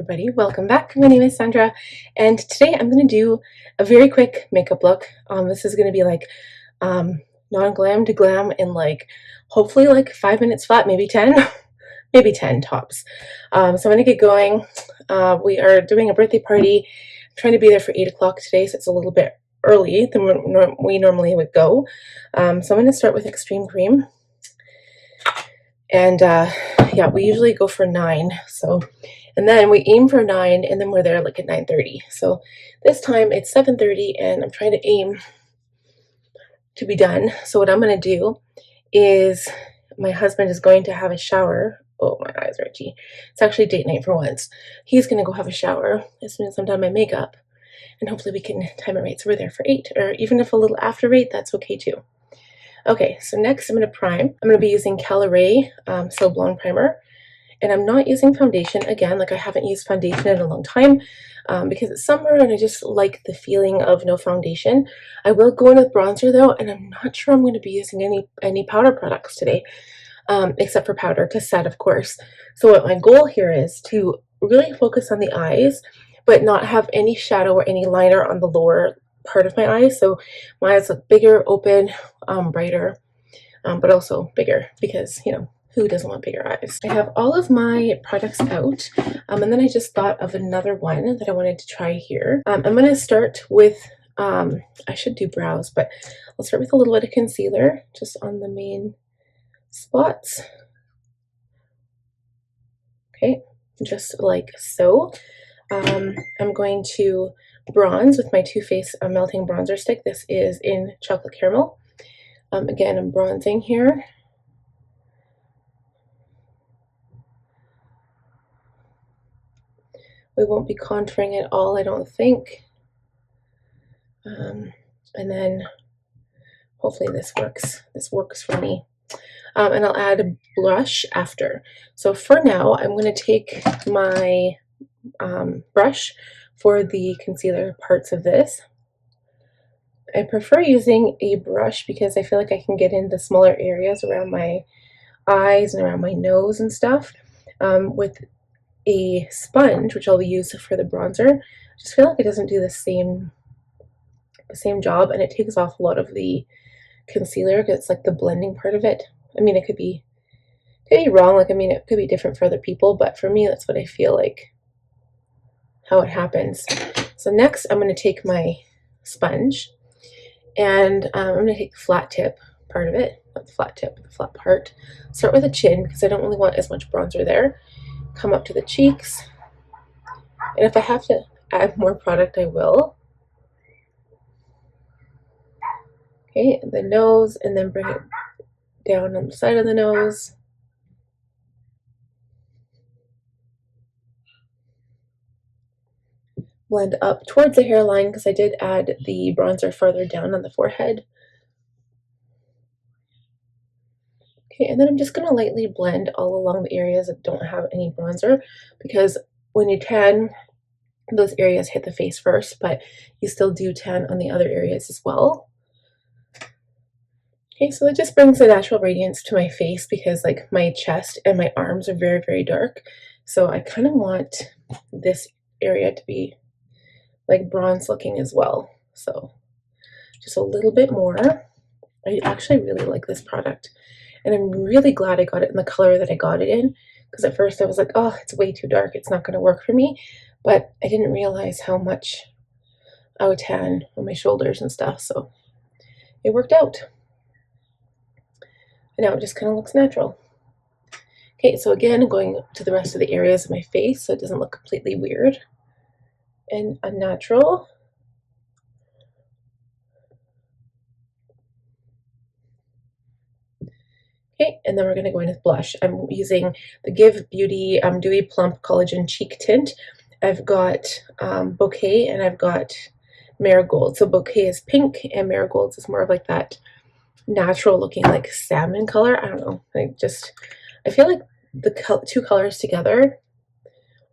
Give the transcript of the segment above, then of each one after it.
everybody, welcome back. My name is Sandra and today I'm going to do a very quick makeup look. This is going to be like non-glam to glam in like hopefully like 5 minutes flat, maybe 10 maybe 10 tops. So I'm going to get going. We are doing a birthday party. I'm trying to be there for 8 o'clock today, so it's a little bit early than we normally would go. So I'm going to start with extreme cream. And yeah, we usually go for 9, so, and then we aim for 9 and then we're there like at 9:30. So this time it's 7:30 and I'm trying to aim to be done. So what I'm going to do is my husband is going to have a shower. Oh, my eyes are itchy. It's actually date night for once. He's going to go have a shower as soon as I'm done my makeup, and hopefully we can time it right so we're there for 8, or even if a little after 8, that's okay too. Okay, so next I'm going to prime. I'm going to be using Caliray So Blonde Primer. And I'm not using foundation. Again, like I haven't used foundation in a long time because it's summer and I just like the feeling of no foundation. I will go in with bronzer though, and I'm not sure I'm going to be using any powder products today, except for powder to set, of course. So what my goal here is to really focus on the eyes, but not have any shadow or any liner on the lower part of my eyes. So my eyes look bigger, open, brighter, but also bigger because, you know, who doesn't want bigger eyes? I have all of my products out, and then I just thought of another one that I wanted to try here. I'm going to start with, I should do brows, but I'll start with a little bit of concealer just on the main spots. Okay, just like so. I'm going to bronze with my Too Faced melting bronzer stick. This is in chocolate caramel. Again, I'm bronzing here. We won't be contouring at all, I don't think. And then hopefully this works for me. And I'll add a blush after. So for now, I'm going to take my brush for the concealer parts of this. I prefer using a brush because I feel like I can get in the smaller areas around my eyes and around my nose and stuff. With a sponge, which I'll use for the bronzer, I just feel like it doesn't do the same job, and it takes off a lot of the concealer because it's like the blending part of it. I mean, it could be wrong, like I mean it could be different for other people, but for me that's what I feel like how it happens. So next I'm going to take my sponge and I'm going to take the flat tip part of it, not the flat tip, but the flat part. Start with the chin because I don't really want as much bronzer there. Come up to the cheeks, and if I have to add more product I will. Okay, the nose, and then bring it down on the side of the nose. Blend up towards the hairline because I did add the bronzer farther down on the forehead. Okay, and then I'm just going to lightly blend all along the areas that don't have any bronzer, because when you tan, those areas hit the face first, but you still do tan on the other areas as well. Okay, so it just brings a natural radiance to my face because like my chest and my arms are very, very dark. So I kind of want this area to be like bronze looking as well. So just a little bit more. I actually really like this product. And I'm really glad I got it in the color that I got it in, because at first I was like, oh, it's way too dark, it's not going to work for me. But I didn't realize how much I would tan on my shoulders and stuff, so it worked out. And now it just kind of looks natural. Okay, so again, going to the rest of the areas of my face so it doesn't look completely weird and unnatural. Okay, and then we're going to go in with blush. I'm using the Gvxe Dewy Plump Collagen Cheek Tint. I've got Boquet and I've got Marigolds. So Boquet is pink and Marigolds is more of like that natural looking like salmon color. I don't know. I feel like the two colors together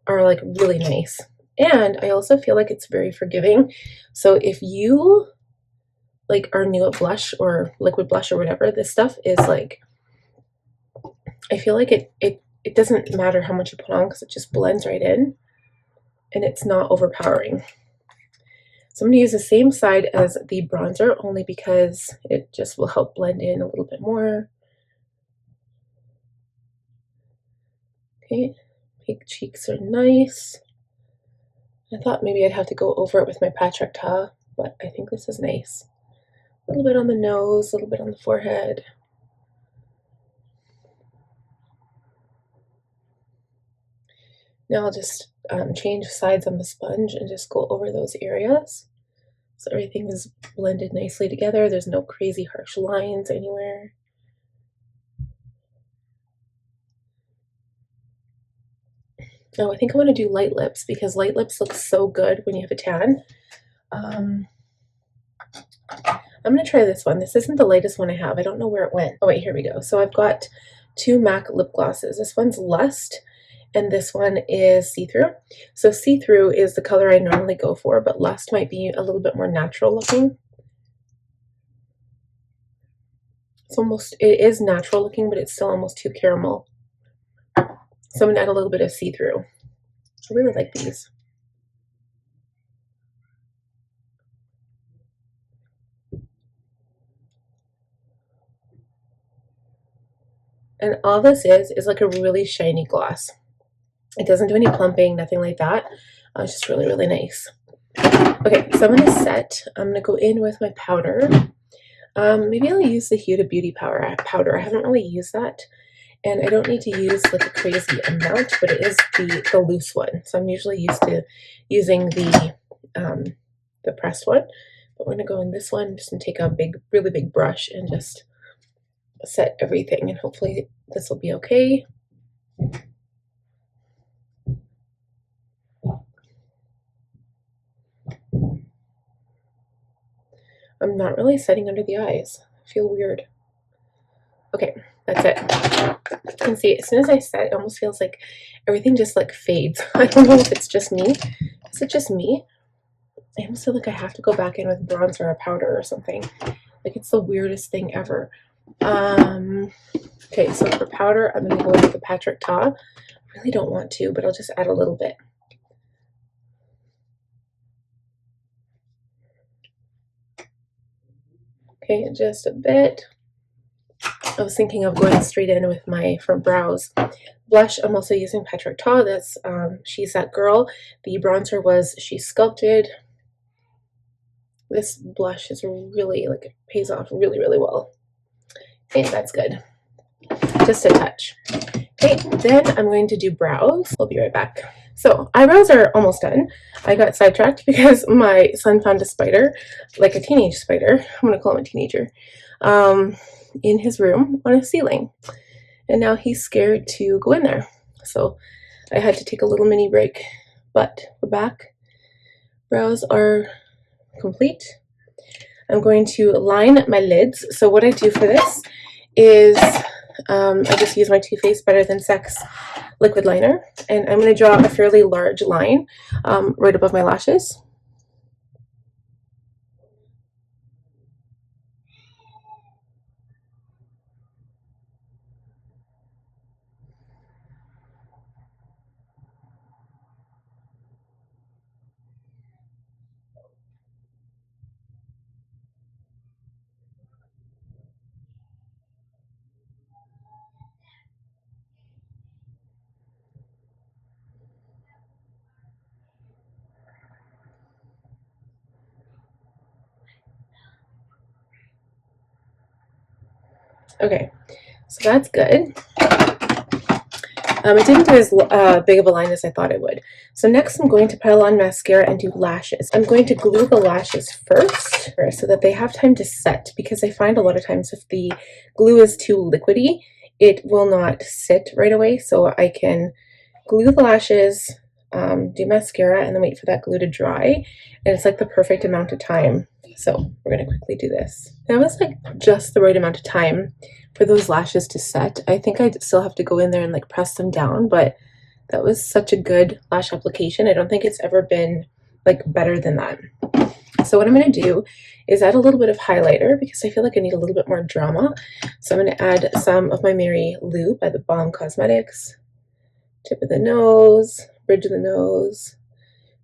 are like really nice. And I also feel like it's very forgiving. So if you like are new at blush or liquid blush or whatever, this stuff is like, I feel like it doesn't matter how much you put on because it just blends right in. and it's not overpowering. So I'm going to use the same side as the bronzer only because it just will help blend in a little bit more. Okay, pink cheeks are nice. I thought maybe I'd have to go over it with my Patrick-Ta, but I think this is nice. A little bit on the nose, a little bit on the forehead. Now I'll just change sides on the sponge and just go over those areas. So everything is blended nicely together. There's no crazy harsh lines anywhere. Oh, I think I want to do light lips because light lips look so good when you have a tan. I'm going to try this one. This isn't the lightest one I have. I don't know where it went. Oh wait, here we go. So I've got two MAC lip glosses. This one's Lust and this one is See-Thru. So See-Thru is the color I normally go for, but Lust might be a little bit more natural looking. It is natural looking, but it's still almost too caramel. So I'm gonna add a little bit of See-Thru. I really like these. And all this is like a really shiny gloss. It doesn't do any plumping, nothing like that. It's just really, really nice. Okay, so I'm gonna set. I'm gonna go in with my powder. Maybe I'll use the Huda Beauty powder. I haven't really used that. And I don't need to use like a crazy amount, but it is the loose one. So I'm usually used to using the pressed one. But we're gonna go in this one. I'm just gonna take a really big brush and just set everything, and hopefully this will be okay. I'm not really setting under the eyes. I feel weird. Okay, that's it. You can see as soon as I set, it almost feels like everything just like fades. I don't know if it's just me. Is it just me? I almost feel like I have to go back in with bronzer or powder or something. Like it's the weirdest thing ever. Okay, so for powder, I'm gonna go with the Patrick-Ta. I really don't want to, but I'll just add a little bit. Okay, just a bit. I was thinking of going straight in with my front brows. Blush, I'm also using Patrick-Ta. That's She's That Girl. The bronzer was She's Sculpted. This blush is really, like, it pays off really, really well. Okay, that's good. Just a touch. Okay, then I'm going to do brows. I'll be right back. So eyebrows are almost done. I got sidetracked because my son found a spider, like a teenage spider. I'm going to call him a teenager. In his room on a ceiling, and now he's scared to go in there, so I had to take a little mini break, but we're back. Brows are complete. I'm going to line my lids. So what I do for this is I just use my Too Faced Better Than Sex liquid liner, and I'm going to draw a fairly large line right above my lashes. Okay, so that's good. It didn't do as big of a line as I thought it would. So next I'm going to pile on mascara and do lashes. I'm going to glue the lashes first so that they have time to set, because I find a lot of times if the glue is too liquidy, it will not sit right away. So I can glue the lashes, do mascara, and then wait for that glue to dry. And it's like the perfect amount of time. So we're going to quickly do this. That was like just the right amount of time for those lashes to set. I think I still have to go in there and like press them down, but that was such a good lash application. I don't think it's ever been like better than that. So what I'm going to do is add a little bit of highlighter because I feel like I need a little bit more drama. So I'm going to add some of my Mary Lou by the Balm Cosmetics. Tip of the nose, bridge of the nose.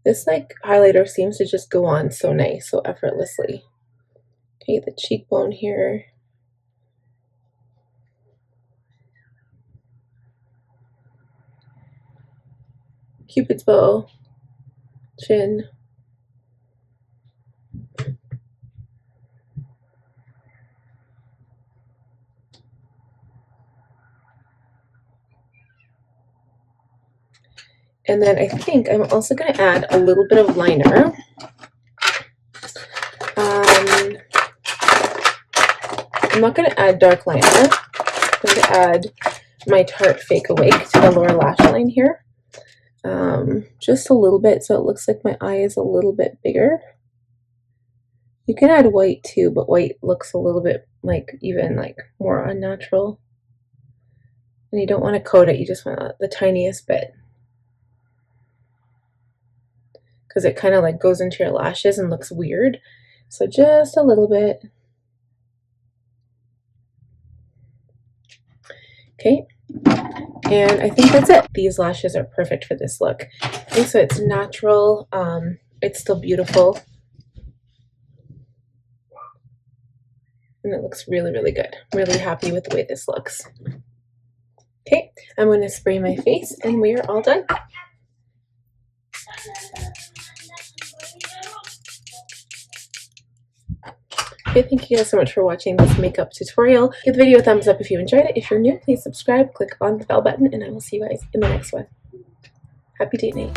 This like highlighter seems to just go on so nice, so effortlessly. Okay, the cheekbone here. Cupid's bow, chin. And then I think I'm also going to add a little bit of liner. I'm not going to add dark liner. I'm going to add my Tarte Fake Awake to the lower lash line here. Just a little bit so it looks like my eye is a little bit bigger. You can add white too, but white looks a little bit like even like more unnatural. And you don't want to coat it, you just want the tiniest bit. Because it kind of like goes into your lashes and looks weird. So just a little bit. Okay, and I think that's it. These lashes are perfect for this look. Okay, so it's natural, it's still beautiful. And it looks really, really good. Really happy with the way this looks. Okay, I'm going to spray my face and we are all done. Okay, thank you guys so much for watching this makeup tutorial. Give the video a thumbs up if you enjoyed it. If you're new, please subscribe, click on the bell button, and I will see you guys in the next one. Happy date night.